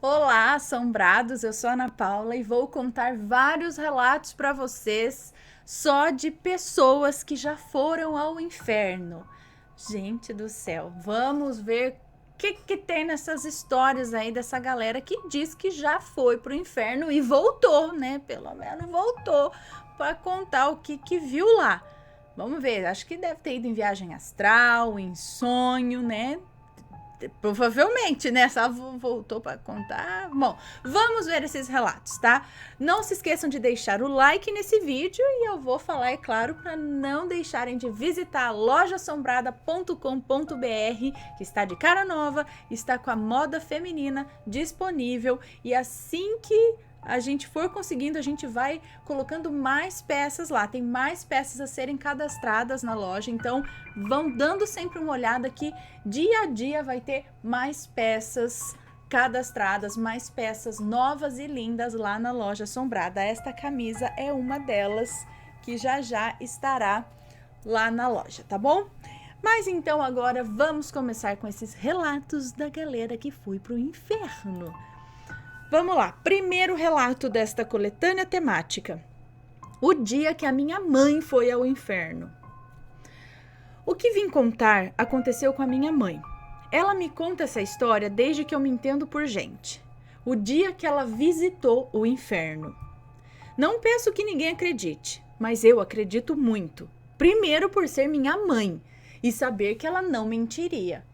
Olá, assombrados! Eu sou a Ana Paula e vou contar vários relatos para vocês só de pessoas que já foram ao inferno. Gente do céu, vamos ver o que tem nessas histórias aí dessa galera que diz que já foi pro inferno e voltou, né? Pelo menos voltou para contar o que viu lá. Vamos ver, acho que deve ter ido em viagem astral, em sonho, né? Provavelmente, né? Só voltou para contar. Bom, vamos ver esses relatos, tá? Não se esqueçam de deixar o like nesse vídeo e eu vou falar, é claro, para não deixarem de visitar lojaassombrada.com.br, que está de cara nova, está com a moda feminina disponível e assim que a gente for conseguindo, a gente vai colocando mais peças lá. Tem mais peças a serem cadastradas na loja, então vão dando sempre uma olhada que dia a dia vai ter mais peças cadastradas, mais peças novas e lindas lá na loja assombrada. Esta camisa é uma delas que já estará lá na loja, tá bom? Mas então agora vamos começar com esses relatos da galera que foi pro inferno. Vamos lá, primeiro relato desta coletânea temática. O dia que a minha mãe foi ao inferno. O que vim contar aconteceu com a minha mãe. Ela me conta essa história desde que eu me entendo por gente. O dia que ela visitou o inferno. Não peço que ninguém acredite, mas eu acredito muito. Primeiro por ser minha mãe e saber que ela não mentiria.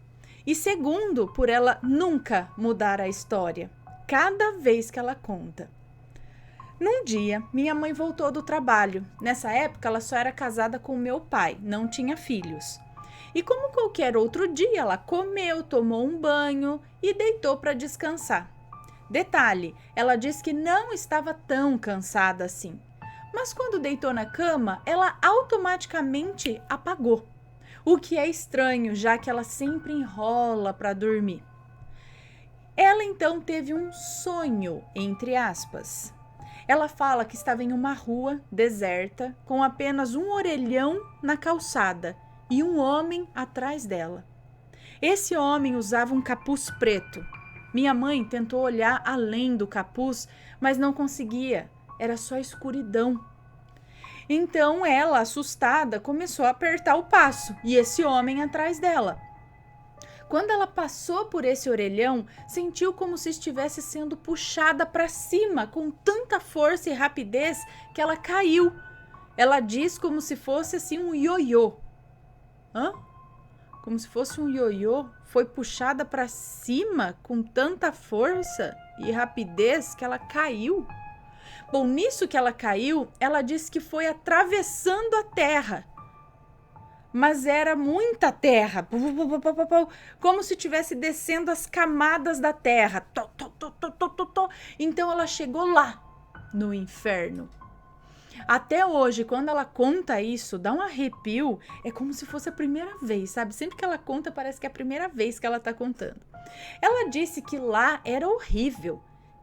E segundo, por ela nunca mudar a história. Cada vez que ela conta. Num dia, minha mãe voltou do trabalho. Nessa época, ela só era casada com meu pai, não tinha filhos. E como qualquer outro dia, ela comeu, tomou um banho e deitou para descansar. Detalhe, ela disse que não estava tão cansada assim. Mas quando deitou na cama, ela automaticamente apagou. O que é estranho, já que ela sempre enrola para dormir. Ela então teve um sonho, entre aspas. Ela fala que estava em uma rua deserta, com apenas um orelhão na calçada e um homem atrás dela. Esse homem usava um capuz preto. Minha mãe tentou olhar além do capuz, mas não conseguia. Era só escuridão. Então ela, assustada, começou a apertar o passo e esse homem atrás dela. Quando ela passou por esse orelhão, sentiu como se estivesse sendo puxada para cima com tanta força e rapidez que ela caiu. Ela diz como se fosse assim um ioiô. Hã? Como se fosse um ioiô? Foi puxada para cima com tanta força e rapidez que ela caiu? Bom, nisso que ela caiu, ela disse que foi atravessando a terra. Mas era muita terra, como se estivesse descendo as camadas da terra. Então ela chegou lá, no inferno. Até hoje, quando ela conta isso, dá um arrepio, é como se fosse a primeira vez, sabe? Sempre que ela conta, parece que é a primeira vez que ela tá contando. Ela disse que lá era horrível,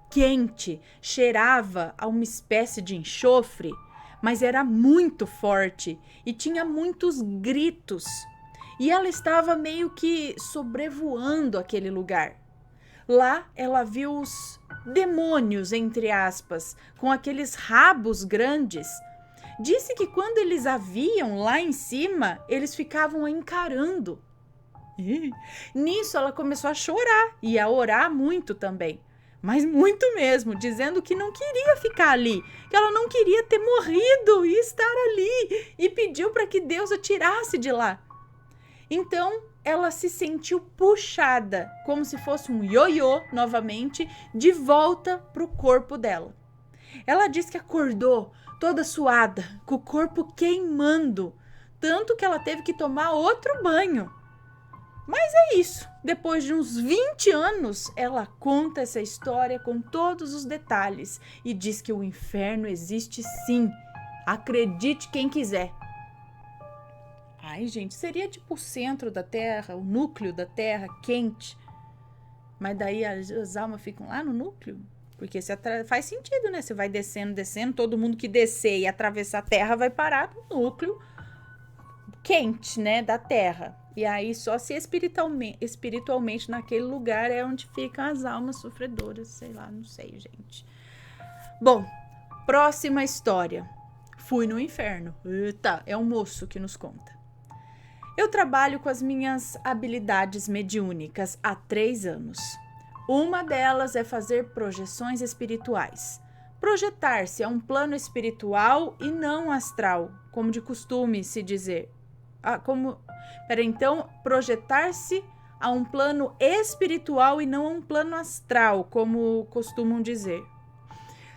quente, cheirava a uma espécie de enxofre, mas era muito forte e tinha muitos gritos. E ela estava meio que sobrevoando aquele lugar. Lá ela viu os demônios, entre aspas, com aqueles rabos grandes. Disse que quando eles a viam lá em cima, eles ficavam a encarando. Nisso ela começou a chorar e a orar muito também. Mas muito mesmo, dizendo que não queria ficar ali, que ela não queria ter morrido e estar ali, e pediu para que Deus a tirasse de lá. Então, ela se sentiu puxada, como se fosse um ioiô, novamente, de volta para o corpo dela. Ela disse que acordou toda suada, com o corpo queimando, tanto que ela teve que tomar outro banho. Mas é isso, depois de uns 20 anos, ela conta essa história com todos os detalhes e diz que o inferno existe sim, acredite quem quiser. Ai, gente, seria tipo o centro da Terra, o núcleo da Terra, quente. Mas daí as almas ficam lá no núcleo? Porque faz sentido, né? Você vai descendo, todo mundo que descer e atravessar a Terra vai parar no núcleo quente, né, da Terra. E aí só se espiritualmente naquele lugar é onde ficam as almas sofredoras, sei lá, não sei, gente. Bom, próxima história. Fui no inferno. Eita, é um moço que nos conta. Eu trabalho com as minhas habilidades mediúnicas há 3 anos. Uma delas é fazer projeções espirituais. Projetar-se a um plano espiritual e não astral, como de costume se dizer. Então, projetar-se a um plano espiritual e não a um plano astral, como costumam dizer.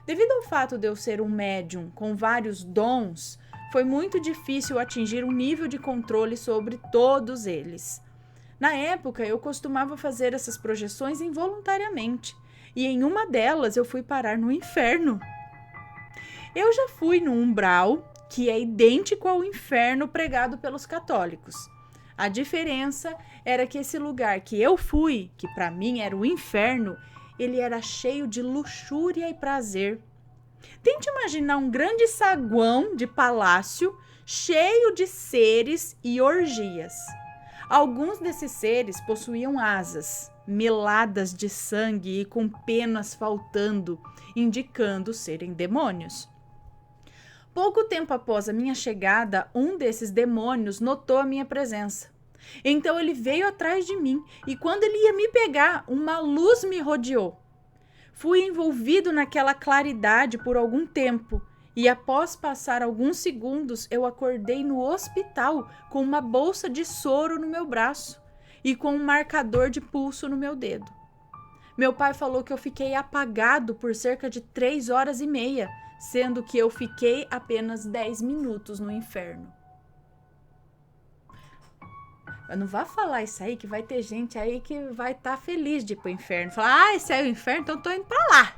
Devido ao fato de eu ser um médium com vários dons, foi muito difícil atingir um nível de controle sobre todos eles. Na época, eu costumava fazer essas projeções involuntariamente, e em uma delas eu fui parar no inferno. Eu já fui no umbral, que é idêntico ao inferno pregado pelos católicos. A diferença era que esse lugar que eu fui, que para mim era o inferno, ele era cheio de luxúria e prazer. Tente imaginar um grande saguão de palácio cheio de seres e orgias. Alguns desses seres possuíam asas, meladas de sangue e com penas faltando, indicando serem demônios. Pouco tempo após a minha chegada, um desses demônios notou a minha presença. Então ele veio atrás de mim e quando ele ia me pegar, uma luz me rodeou. Fui envolvido naquela claridade por algum tempo e após passar alguns segundos eu acordei no hospital com uma bolsa de soro no meu braço e com um marcador de pulso no meu dedo. Meu pai falou que eu fiquei apagado por cerca de 3 horas e meia, sendo que eu fiquei apenas 10 minutos no inferno. Eu não vou falar isso aí, que vai ter gente aí que vai estar feliz de ir pro inferno. Falar, esse é o inferno, então tô indo pra lá.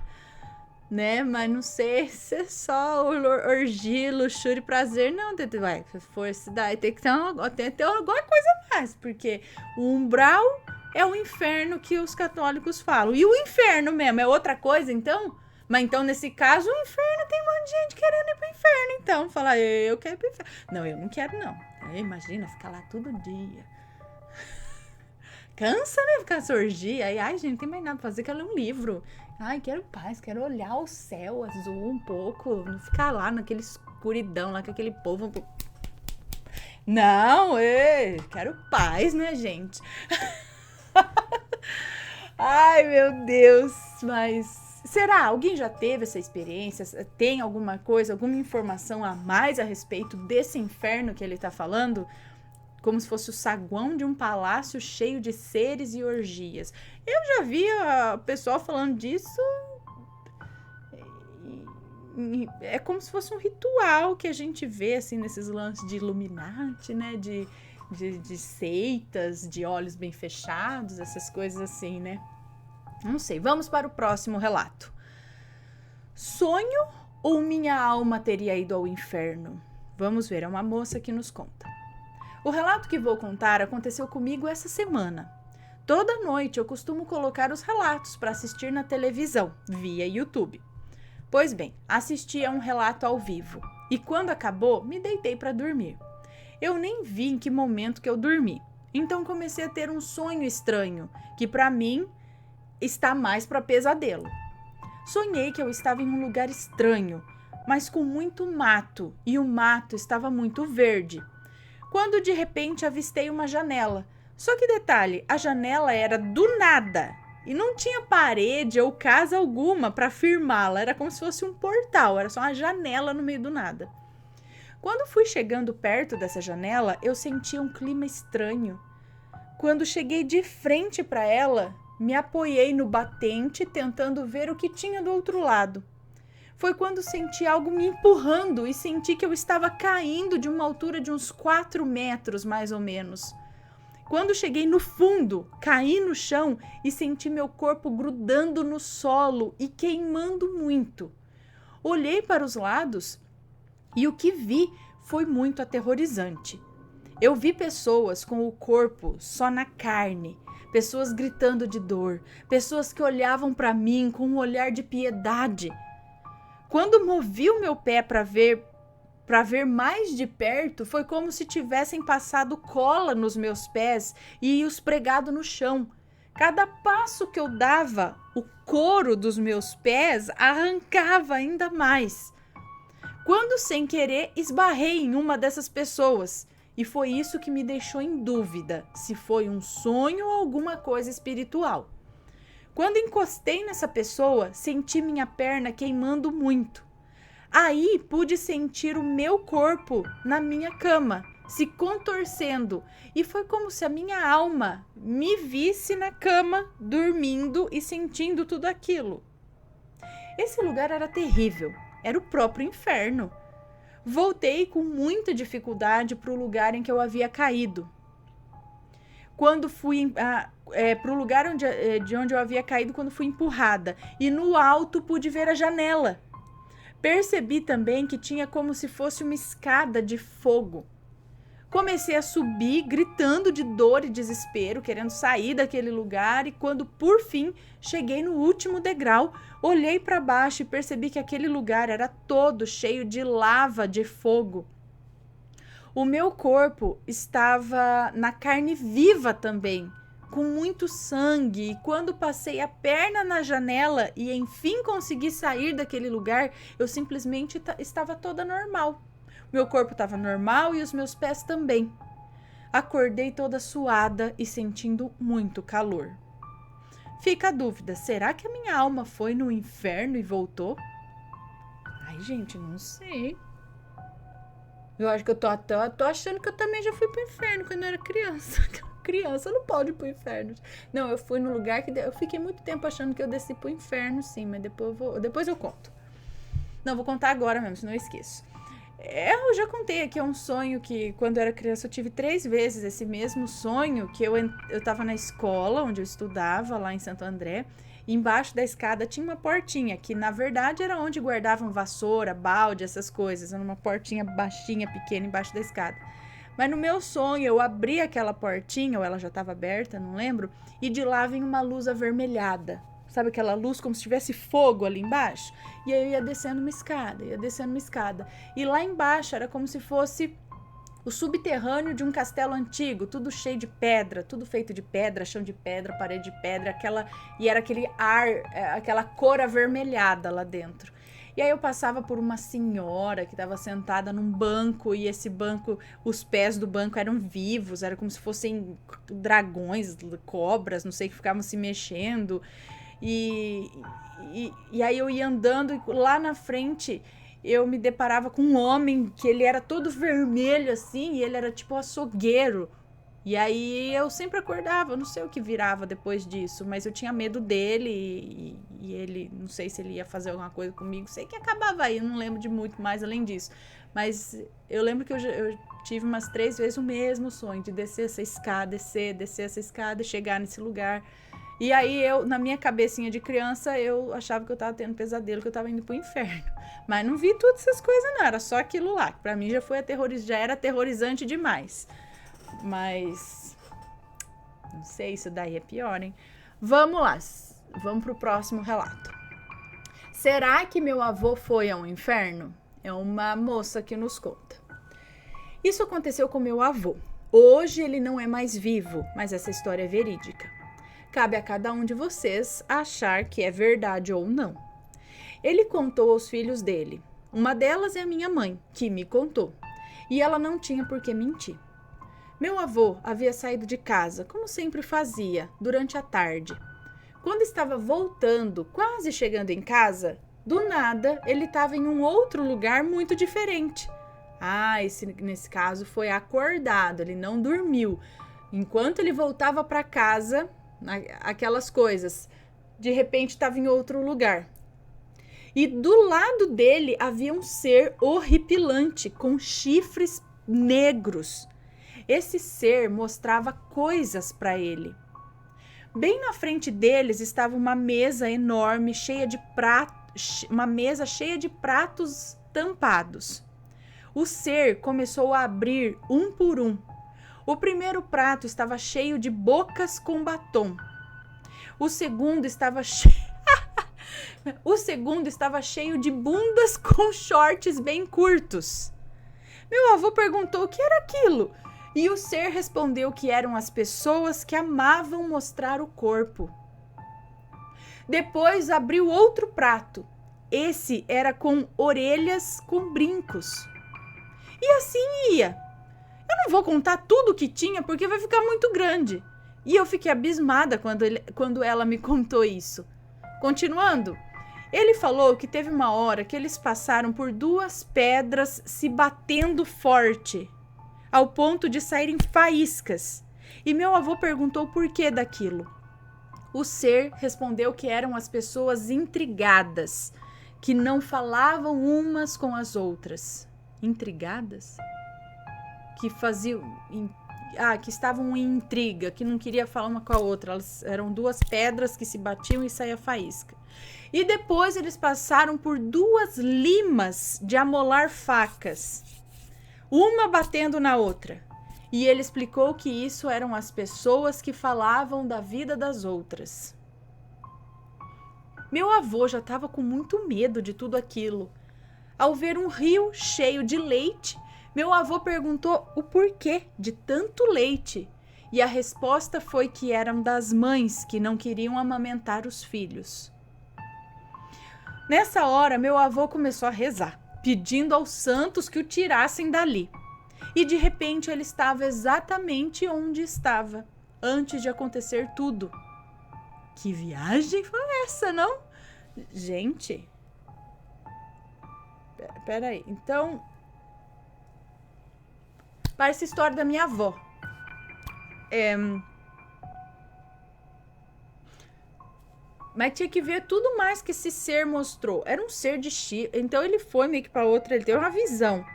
Né? Mas não sei se é só orgia, luxúria e prazer. Não, vai, se for isso daí, tem que ter alguma coisa mais. Porque o umbral é o inferno que os católicos falam. E o inferno mesmo é outra coisa, então? Mas então, nesse caso, o inferno tem um monte de gente querendo ir pro inferno. Então, falar, eu quero ir pro inferno. Não, eu não quero, não. Imagina ficar lá todo dia. Cansa, né? Ficar surgir. Aí, ai, gente, não tem mais nada pra fazer, quero ler um livro. Ai, quero paz, quero olhar o céu azul um pouco. Não ficar lá naquele escuridão, lá com aquele povo. Não, quero paz, né, gente? Ai, meu Deus, mas será? Alguém já teve essa experiência? Tem alguma coisa, alguma informação a mais a respeito desse inferno que ele tá falando? Como se fosse o saguão de um palácio cheio de seres e orgias. Eu já vi o pessoal falando disso. É como se fosse um ritual que a gente vê assim nesses lances de Illuminati, né? De seitas, de olhos bem fechados, essas coisas assim, né? Não sei. Vamos para o próximo relato. Sonho ou minha alma teria ido ao inferno? Vamos ver, é uma moça que nos conta. O relato que vou contar aconteceu comigo essa semana. Toda noite eu costumo colocar os relatos para assistir na televisão, via YouTube. Pois bem, assisti a um relato ao vivo e quando acabou, me deitei para dormir. Eu nem vi em que momento que eu dormi, então comecei a ter um sonho estranho, que para mim está mais para pesadelo. Sonhei que eu estava em um lugar estranho, mas com muito mato e o mato estava muito verde. Quando de repente avistei uma janela. Só que detalhe, a janela era do nada e não tinha parede ou casa alguma para firmá-la. Era como se fosse um portal, era só uma janela no meio do nada. Quando fui chegando perto dessa janela, eu senti um clima estranho. Quando cheguei de frente para ela, me apoiei no batente tentando ver o que tinha do outro lado. Foi quando senti algo me empurrando e senti que eu estava caindo de uma altura de uns 4 metros, mais ou menos. Quando cheguei no fundo, caí no chão e senti meu corpo grudando no solo e queimando muito. Olhei para os lados e o que vi foi muito aterrorizante. Eu vi pessoas com o corpo só na carne, pessoas gritando de dor, pessoas que olhavam para mim com um olhar de piedade. Quando movi o meu pé para ver para ver mais de perto, foi como se tivessem passado cola nos meus pés e os pregado no chão. Cada passo que eu dava, o couro dos meus pés arrancava ainda mais. Quando, sem querer, esbarrei em uma dessas pessoas. E foi isso que me deixou em dúvida se foi um sonho ou alguma coisa espiritual. Quando encostei nessa pessoa, senti minha perna queimando muito. Aí pude sentir o meu corpo na minha cama, se contorcendo, e foi como se a minha alma me visse na cama, dormindo e sentindo tudo aquilo. Esse lugar era terrível, era o próprio inferno. Voltei com muita dificuldade para o lugar em que eu havia caído. Quando fui para o lugar de onde eu havia caído, quando fui empurrada, e no alto pude ver a janela. Percebi também que tinha como se fosse uma escada de fogo. Comecei a subir, gritando de dor e desespero, querendo sair daquele lugar, e quando, por fim, cheguei no último degrau, olhei para baixo e percebi que aquele lugar era todo cheio de lava, de fogo. O meu corpo estava na carne viva também, com muito sangue, e quando passei a perna na janela e enfim consegui sair daquele lugar, eu simplesmente estava toda normal. Meu corpo estava normal e os meus pés também. Acordei toda suada e sentindo muito calor. Fica a dúvida, será que a minha alma foi no inferno e voltou? Ai, gente, não sei. Eu acho que eu tô achando que eu também já fui pro inferno quando eu era criança. Criança não pode ir pro inferno. Não, eu fui no lugar que eu fiquei muito tempo achando que eu desci pro inferno, sim, mas depois eu conto. Não, vou contar agora mesmo, senão eu esqueço. Eu já contei aqui, é um sonho que quando eu era criança eu tive 3 vezes esse mesmo sonho, que eu tava na escola onde eu estudava, lá em Santo André, e embaixo da escada tinha uma portinha, que na verdade era onde guardavam vassoura, balde, essas coisas, era uma portinha baixinha, pequena, embaixo da escada. Mas no meu sonho eu abri aquela portinha, ou ela já estava aberta, não lembro, e de lá vinha uma luz avermelhada. Sabe aquela luz como se tivesse fogo ali embaixo? E aí eu ia descendo uma escada. E lá embaixo era como se fosse o subterrâneo de um castelo antigo, tudo cheio de pedra, tudo feito de pedra, chão de pedra, parede de pedra, e era aquele ar, aquela cor avermelhada lá dentro. E aí eu passava por uma senhora que estava sentada num banco, e esse banco, os pés do banco eram vivos, era como se fossem dragões, cobras, não sei, que ficavam se mexendo. E aí eu ia andando e lá na frente eu me deparava com um homem que ele era todo vermelho assim, e ele era tipo açougueiro. E aí eu sempre acordava, não sei o que virava depois disso, mas eu tinha medo dele e ele, não sei se ele ia fazer alguma coisa comigo, sei que acabava aí, não lembro de muito mais além disso. Mas eu lembro que eu tive umas 3 vezes o mesmo sonho, de descer essa escada, descer essa escada e chegar nesse lugar. E aí eu, na minha cabecinha de criança, eu achava que eu tava tendo pesadelo, que eu tava indo pro inferno. Mas não vi todas essas coisas não, era só aquilo lá, que pra mim já era aterrorizante demais. Mas, não sei, isso daí é pior, hein? Vamos lá, vamos pro próximo relato. Será que meu avô foi ao inferno? É uma moça que nos conta. Isso aconteceu com meu avô. Hoje ele não é mais vivo, mas essa história é verídica. Cabe a cada um de vocês achar que é verdade ou não. Ele contou aos filhos dele. Uma delas é a minha mãe, que me contou. E ela não tinha por que mentir. Meu avô havia saído de casa, como sempre fazia, durante a tarde. Quando estava voltando, quase chegando em casa, do nada ele estava em um outro lugar muito diferente. Nesse caso foi acordado, ele não dormiu. Enquanto ele voltava para casa, aquelas coisas, de repente estava em outro lugar. E do lado dele havia um ser horripilante, com chifres negros. Esse ser mostrava coisas para ele. Bem na frente deles estava uma mesa enorme, uma mesa cheia de pratos tampados. O ser começou a abrir um por um. O primeiro prato estava cheio de bocas com batom. O segundo estava cheio de bundas com shorts bem curtos. Meu avô perguntou o que era aquilo. E o ser respondeu que eram as pessoas que amavam mostrar o corpo. Depois abriu outro prato. Esse era com orelhas com brincos. E assim ia. Eu não vou contar tudo o que tinha porque vai ficar muito grande. E eu fiquei abismada quando ela me contou isso. Continuando, ele falou que teve uma hora que eles passaram por 2 pedras se batendo forte, ao ponto de saírem faíscas. E meu avô perguntou o porquê daquilo. O ser respondeu que eram as pessoas intrigadas, que não falavam umas com as outras. Intrigadas? Que faziam... que estavam em intriga, que não queria falar uma com a outra. Elas eram 2 pedras que se batiam e saía faísca. E depois eles passaram por 2 limas de amolar facas, uma batendo na outra. E ele explicou que isso eram as pessoas que falavam da vida das outras. Meu avô já estava com muito medo de tudo aquilo. Ao ver um rio cheio de leite, meu avô perguntou o porquê de tanto leite. E a resposta foi que eram das mães que não queriam amamentar os filhos. Nessa hora, meu avô começou a rezar, pedindo aos santos que o tirassem dali. E de repente ele estava exatamente onde estava, antes de acontecer tudo. Que viagem foi essa, não? Gente, peraí, então... Parece a história da minha avó. Mas tinha que ver tudo mais que esse ser mostrou. Era um ser de chifre. Então ele foi meio que para outra. Ele teve uma visão.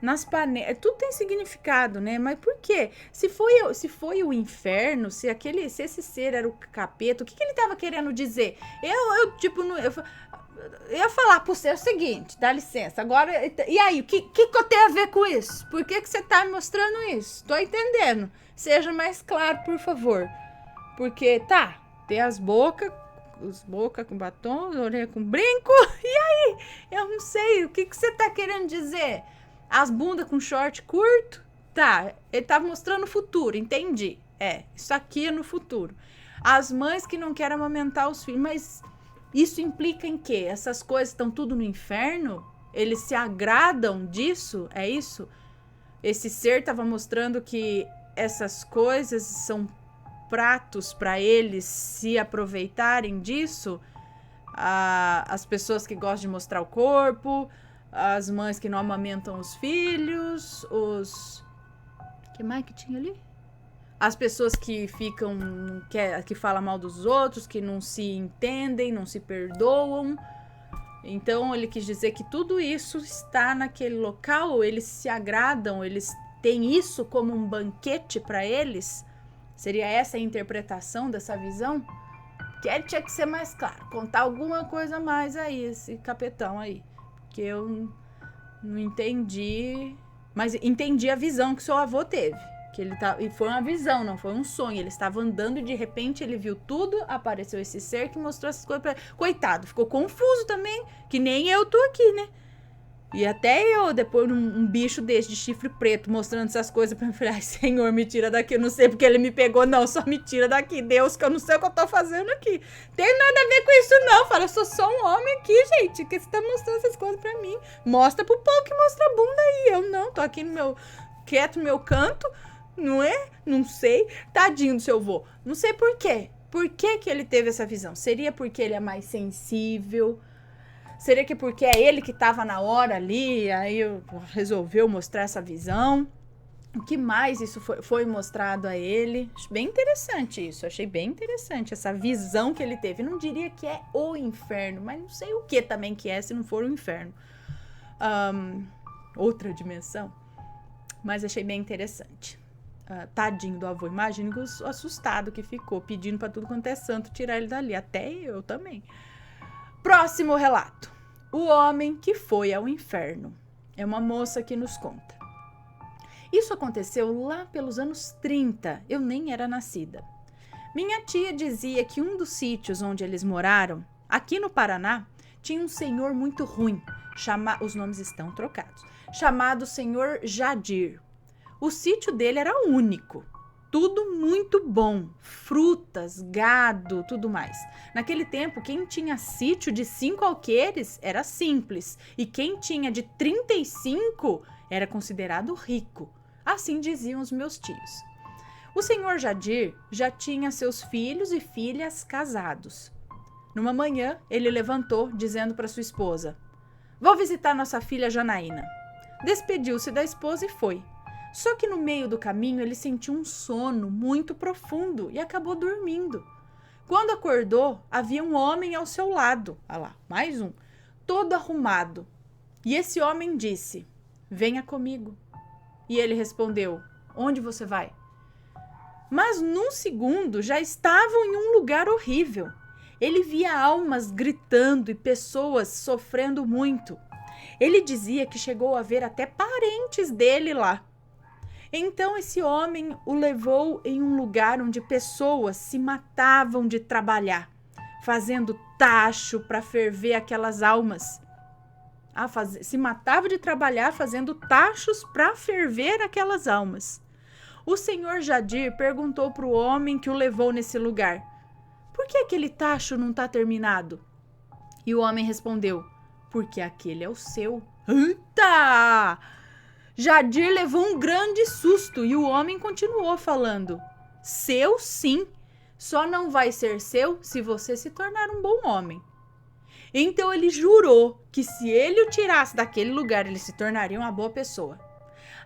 Nas panelas. Tudo tem significado, né? Mas por quê? Se foi o inferno, se esse ser era o capeta, o que ele tava querendo dizer? Eu ia falar pro você o seguinte, dá licença, agora, e aí, o que eu tenho a ver com isso? Por que você tá me mostrando isso? Tô entendendo. Seja mais claro, por favor. Porque, tem as bocas com batom, as orelhas com brinco, e aí? Eu não sei, o que você tá querendo dizer? As bundas com short curto? Ele tava mostrando o futuro, entendi. Isso aqui é no futuro. As mães que não querem amamentar os filhos, mas... Isso implica em quê? Essas coisas estão tudo no inferno? Eles se agradam disso? É isso? Esse ser estava mostrando que essas coisas são pratos para eles se aproveitarem disso? As pessoas que gostam de mostrar o corpo, as mães que não amamentam os filhos, O que mais que tinha ali? As pessoas que que falam mal dos outros, que não se entendem, não se perdoam. Então ele quis dizer que tudo isso está naquele local, eles se agradam, eles têm isso como um banquete para eles. Seria essa a interpretação dessa visão? Que ele tinha que ser mais claro, contar alguma coisa a mais aí, esse capetão aí. Porque eu não entendi, mas entendi a visão que seu avô teve. E foi uma visão, não foi um sonho. Ele estava andando e de repente ele viu tudo, apareceu esse ser que mostrou essas coisas pra ele. Coitado, ficou confuso também, que nem eu tô aqui, né? E até eu, depois um bicho desse de chifre preto mostrando essas coisas pra mim, falei, ai, Senhor, me tira daqui, eu não sei porque ele me pegou, não, só me tira daqui, Deus, que eu não sei o que eu tô fazendo aqui. Tem nada a ver com isso, não. Fala, eu sou só um homem aqui, gente, que você tá mostrando essas coisas pra mim. Mostra pro povo que mostra a bunda aí. Eu não, tô aqui quieto no meu canto. Não é? Não sei. Tadinho do seu vô. Não sei por quê. Por que ele teve essa visão? Seria porque ele é mais sensível? Seria que porque é ele que estava na hora ali, aí resolveu mostrar essa visão? O que mais isso foi mostrado a ele? Acho bem interessante isso. Achei bem interessante essa visão que ele teve. Não diria que é o inferno, mas não sei o que também que é se não for o inferno. Outra dimensão. Mas achei bem interessante. Tadinho do avô, imagina o assustado que ficou, pedindo pra tudo quanto é santo tirar ele dali, até eu também. Próximo relato. O homem que foi ao inferno. É uma moça que nos conta. Isso aconteceu lá pelos anos 30, eu nem era nascida. Minha tia dizia que um dos sítios onde eles moraram, aqui no Paraná, tinha um senhor muito ruim, os nomes estão trocados, chamado Senhor Jadir. O sítio dele era único, tudo muito bom, frutas, gado, tudo mais. Naquele tempo, quem tinha sítio de 5 alqueires era simples, e quem tinha de 35 era considerado rico. Assim diziam os meus tios. O senhor Jadir já tinha seus filhos e filhas casados. Numa manhã, ele levantou, dizendo para sua esposa: "Vou visitar nossa filha Janaína." Despediu-se da esposa e foi. Só que no meio do caminho ele sentiu um sono muito profundo e acabou dormindo. Quando acordou, havia um homem ao seu lado. Ah lá, mais um, todo arrumado. E esse homem disse: "Venha comigo." E ele respondeu: "Onde você vai?" Mas num segundo já estavam em um lugar horrível. Ele via almas gritando e pessoas sofrendo muito. Ele dizia que chegou a ver até parentes dele lá. Então esse homem o levou em um lugar onde pessoas se matavam de trabalhar, fazendo tacho para ferver aquelas almas. Se matava de trabalhar fazendo tachos para ferver aquelas almas. O senhor Jadir perguntou para o homem que o levou nesse lugar: "Por que aquele tacho não está terminado?" E o homem respondeu: "Porque aquele é o seu." Eita! Jadir levou um grande susto e o homem continuou falando: "Seu sim, só não vai ser seu se você se tornar um bom homem." Então ele jurou que se ele o tirasse daquele lugar, ele se tornaria uma boa pessoa.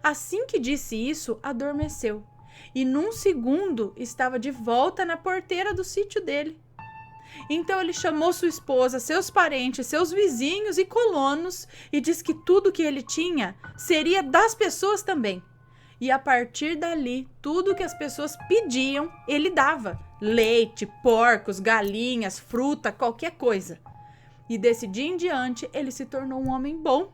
Assim que disse isso, adormeceu e num segundo estava de volta na porteira do sítio dele. Então ele chamou sua esposa, seus parentes, seus vizinhos e colonos e disse que tudo que ele tinha seria das pessoas também. E a partir dali, tudo que as pessoas pediam, ele dava: leite, porcos, galinhas, fruta, qualquer coisa. E desse dia em diante, ele se tornou um homem bom.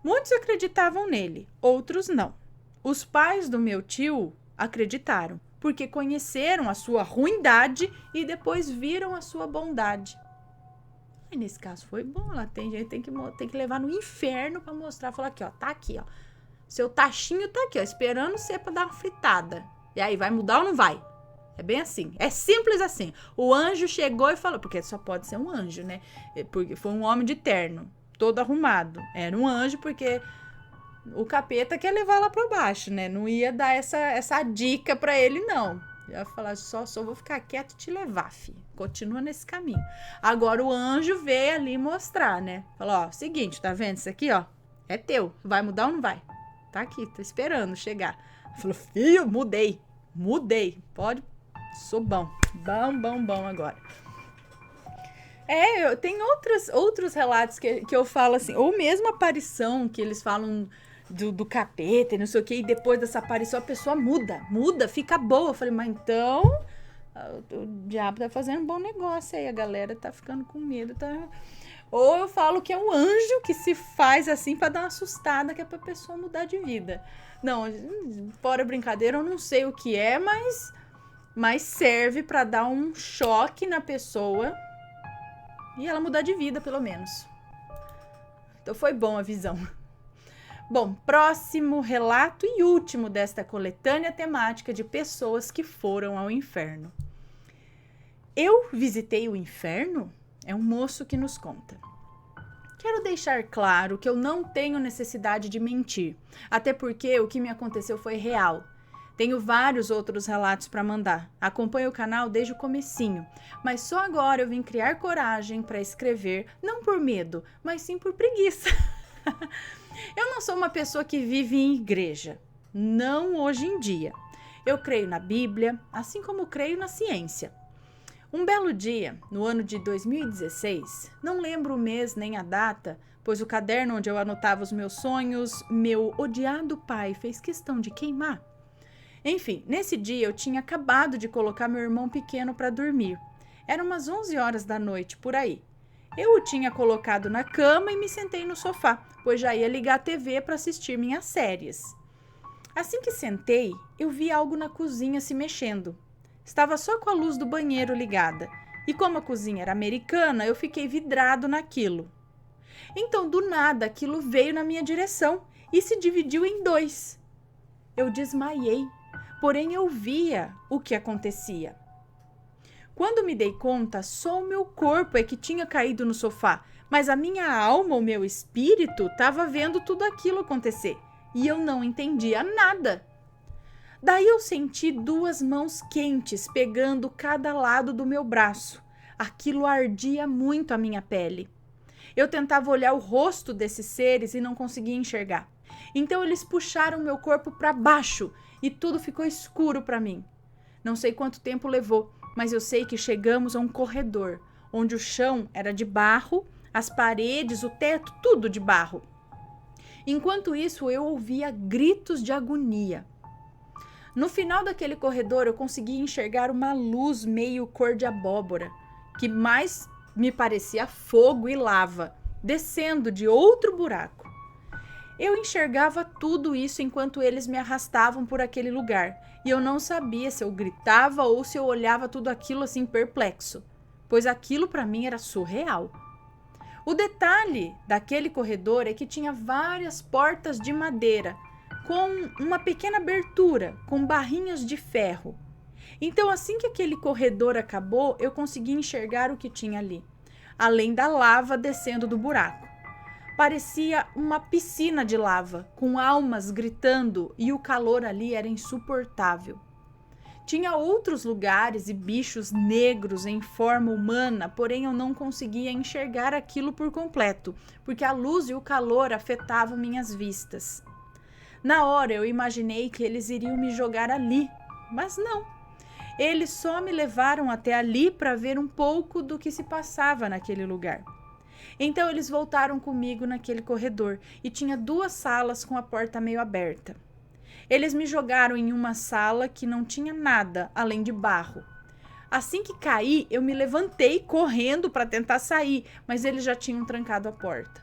Muitos acreditavam nele, outros não. Os pais do meu tio acreditaram, porque conheceram a sua ruindade e depois viram a sua bondade. E nesse caso foi bom, ela tem que levar no inferno para mostrar, falar aqui, ó, tá aqui, ó. Seu tachinho tá aqui, ó, esperando você para dar uma fritada. E aí, vai mudar ou não vai? É bem assim, é simples assim. O anjo chegou e falou, porque só pode ser um anjo, né? Porque foi um homem de terno, todo arrumado. Era um anjo porque o capeta quer levar lá para baixo, né? Não ia dar essa dica para ele, não. Ia falar, só vou ficar quieto e te levar, filho. Continua nesse caminho. Agora o anjo veio ali mostrar, né? Falou, ó, seguinte, tá vendo isso aqui, ó? É teu, vai mudar ou não vai? Tá aqui, tô esperando chegar. Falou, filho, mudei, pode, sou bom agora. Tem outros relatos que eu falo assim, ou mesmo aparição, que eles falam do capeta e não sei o que, e depois dessa aparição a pessoa muda, fica boa. Eu falei, mas então o diabo tá fazendo um bom negócio aí, a galera tá ficando com medo, tá? Ou eu falo que é um anjo que se faz assim pra dar uma assustada, que é pra pessoa mudar de vida. Não, fora brincadeira, eu não sei o que é, mas serve pra dar um choque na pessoa e ela mudar de vida, pelo menos. Então foi bom a visão. Bom, próximo relato e último desta coletânea temática de pessoas que foram ao inferno. Eu visitei o inferno? É um moço que nos conta. Quero deixar claro que eu não tenho necessidade de mentir, até porque o que me aconteceu foi real. Tenho vários outros relatos para mandar. Acompanho o canal desde o comecinho, mas só agora eu vim criar coragem para escrever, não por medo, mas sim por preguiça. Eu não sou uma pessoa que vive em igreja, não hoje em dia. Eu creio na Bíblia, assim como creio na ciência. Um belo dia, no ano de 2016, não lembro o mês nem a data, pois o caderno onde eu anotava os meus sonhos, meu odiado pai fez questão de queimar. Enfim, nesse dia eu tinha acabado de colocar meu irmão pequeno para dormir. Eram umas 11 horas da noite, por aí. Eu o tinha colocado na cama e me sentei no sofá, pois já ia ligar a TV para assistir minhas séries. Assim que sentei, eu vi algo na cozinha se mexendo. Estava só com a luz do banheiro ligada, e como a cozinha era americana, eu fiquei vidrado naquilo. Então, do nada, aquilo veio na minha direção e se dividiu em 2. Eu desmaiei, porém eu via o que acontecia. Quando me dei conta, só o meu corpo é que tinha caído no sofá, mas a minha alma, o meu espírito, estava vendo tudo aquilo acontecer e eu não entendia nada. Daí eu senti 2 mãos quentes pegando cada lado do meu braço. Aquilo ardia muito a minha pele. Eu tentava olhar o rosto desses seres e não conseguia enxergar. Então eles puxaram meu corpo para baixo e tudo ficou escuro para mim. Não sei quanto tempo levou, mas eu sei que chegamos a um corredor, onde o chão era de barro, as paredes, o teto, tudo de barro. Enquanto isso, eu ouvia gritos de agonia. No final daquele corredor, eu consegui enxergar uma luz meio cor de abóbora, que mais me parecia fogo e lava, descendo de outro buraco. Eu enxergava tudo isso enquanto eles me arrastavam por aquele lugar, e eu não sabia se eu gritava ou se eu olhava tudo aquilo assim perplexo, pois aquilo para mim era surreal. O detalhe daquele corredor é que tinha várias portas de madeira, com uma pequena abertura, com barrinhas de ferro. Então, assim que aquele corredor acabou, eu consegui enxergar o que tinha ali, além da lava descendo do buraco. Parecia uma piscina de lava, com almas gritando, e o calor ali era insuportável. Tinha outros lugares e bichos negros em forma humana, porém eu não conseguia enxergar aquilo por completo, porque a luz e o calor afetavam minhas vistas. Na hora eu imaginei que eles iriam me jogar ali, mas não. Eles só me levaram até ali para ver um pouco do que se passava naquele lugar. Então eles voltaram comigo naquele corredor e tinha 2 salas com a porta meio aberta. Eles me jogaram em uma sala que não tinha nada além de barro. Assim que caí, eu me levantei correndo para tentar sair, mas eles já tinham trancado a porta.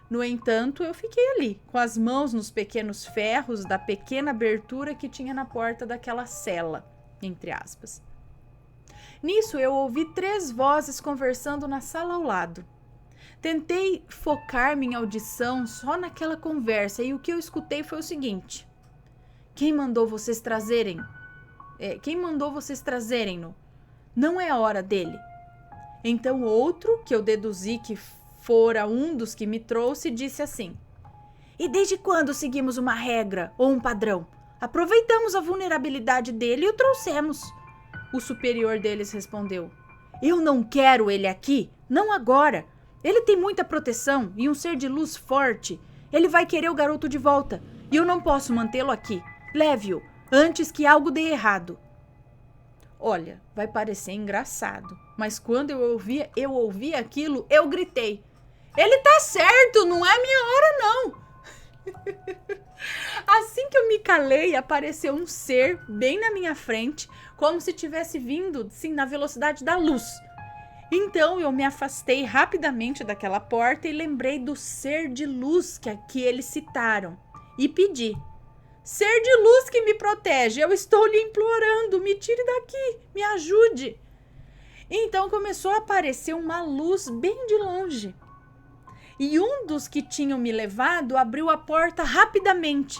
No entanto, eu fiquei ali, com as mãos nos pequenos ferros da pequena abertura que tinha na porta daquela cela, entre aspas. Nisso, eu ouvi 3 vozes conversando na sala ao lado. Tentei focar minha audição só naquela conversa e o que eu escutei foi o seguinte: Quem mandou vocês trazerem-no? Não é a hora dele. Então outro, que eu deduzi que fora um dos que me trouxe, disse assim: E desde quando seguimos uma regra ou um padrão? Aproveitamos a vulnerabilidade dele e o trouxemos. O superior deles respondeu: Eu não quero ele aqui, não agora. Ele tem muita proteção e um ser de luz forte. Ele vai querer o garoto de volta e eu não posso mantê-lo aqui. Leve-o, antes que algo dê errado. Olha, vai parecer engraçado, mas quando eu ouvi aquilo, eu gritei: Ele tá certo, não é minha hora não. Assim que eu me calei, apareceu um ser bem na minha frente, como se tivesse vindo, sim, na velocidade da luz. Então eu me afastei rapidamente daquela porta e lembrei do ser de luz que eles citaram e pedi: Ser de luz que me protege, eu estou lhe implorando, me tire daqui, me ajude. Então começou a aparecer uma luz bem de longe. E um dos que tinham me levado abriu a porta rapidamente.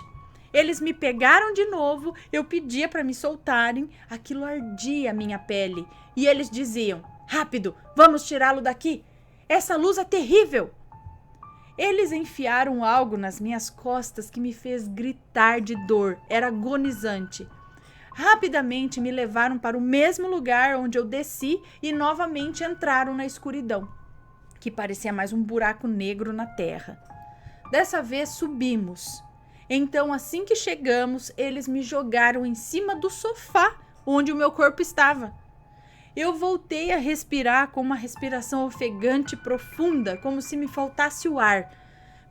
Eles me pegaram de novo, eu pedia para me soltarem, aquilo ardia a minha pele. E eles diziam: Rápido, vamos tirá-lo daqui. Essa luz é terrível. Eles enfiaram algo nas minhas costas que me fez gritar de dor. Era agonizante. Rapidamente me levaram para o mesmo lugar onde eu desci e novamente entraram na escuridão, que parecia mais um buraco negro na terra. Dessa vez subimos. Então, assim que chegamos, eles me jogaram em cima do sofá onde o meu corpo estava. Eu voltei a respirar com uma respiração ofegante profunda, como se me faltasse o ar.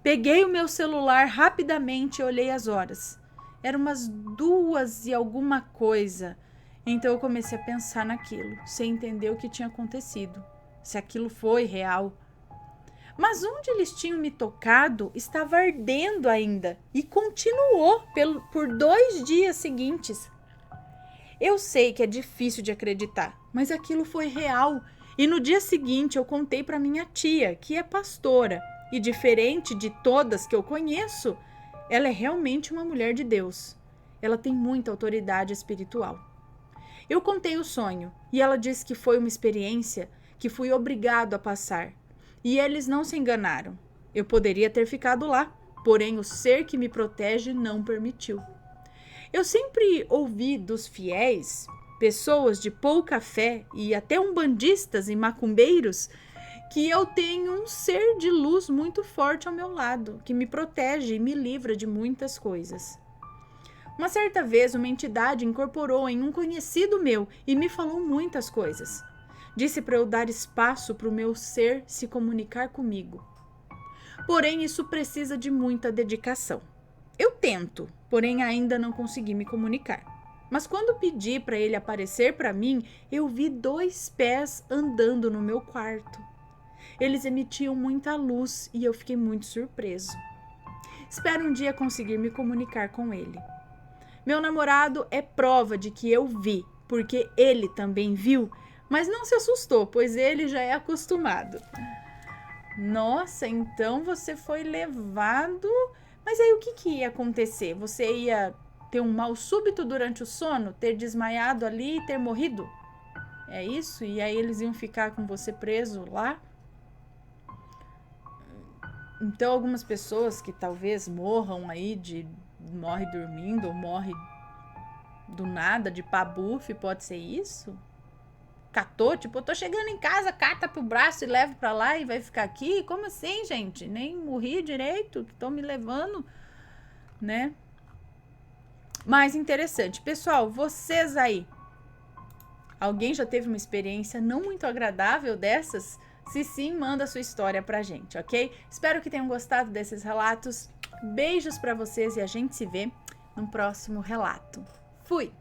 Peguei o meu celular rapidamente e olhei as horas. Eram umas 2 e alguma coisa. Então eu comecei a pensar naquilo, sem entender o que tinha acontecido, se aquilo foi real. Mas onde eles tinham me tocado estava ardendo ainda e continuou por 2 dias seguintes. Eu sei que é difícil de acreditar, mas aquilo foi real. E no dia seguinte eu contei para minha tia, que é pastora, e diferente de todas que eu conheço, Ela é realmente uma mulher de Deus. Ela tem muita autoridade espiritual. Eu contei o sonho e ela disse que foi uma experiência que fui obrigado a passar. E eles não se enganaram. Eu poderia ter ficado lá, porém o ser que me protege não permitiu. Eu sempre ouvi dos fiéis, pessoas de pouca fé e até umbandistas e macumbeiros, que eu tenho um ser de luz muito forte ao meu lado, que me protege e me livra de muitas coisas. Uma certa vez, uma entidade incorporou em um conhecido meu e me falou muitas coisas. Disse para eu dar espaço para o meu ser se comunicar comigo. Porém, isso precisa de muita dedicação. Eu tento, porém ainda não consegui me comunicar. Mas quando pedi para ele aparecer para mim, eu vi 2 pés andando no meu quarto. Eles emitiam muita luz e eu fiquei muito surpreso. Espero um dia conseguir me comunicar com ele. Meu namorado é prova de que eu vi, porque ele também viu, mas não se assustou, pois ele já é acostumado. Nossa, então você foi levado... Mas aí o que ia acontecer? Você ia ter um mal súbito durante o sono? Ter desmaiado ali e ter morrido? É isso? E aí eles iam ficar com você preso lá? Então algumas pessoas que talvez morram aí morre dormindo ou morre do nada, de pabuf, pode ser isso? Catou, tipo, eu tô chegando em casa, cata pro braço e levo pra lá e vai ficar aqui? Como assim, gente? Nem morri direito, que estão me levando, né? Mais interessante. Pessoal, vocês aí, alguém já teve uma experiência não muito agradável dessas? Se sim, manda a sua história pra gente, ok? Espero que tenham gostado desses relatos. Beijos pra vocês e a gente se vê no próximo relato. Fui!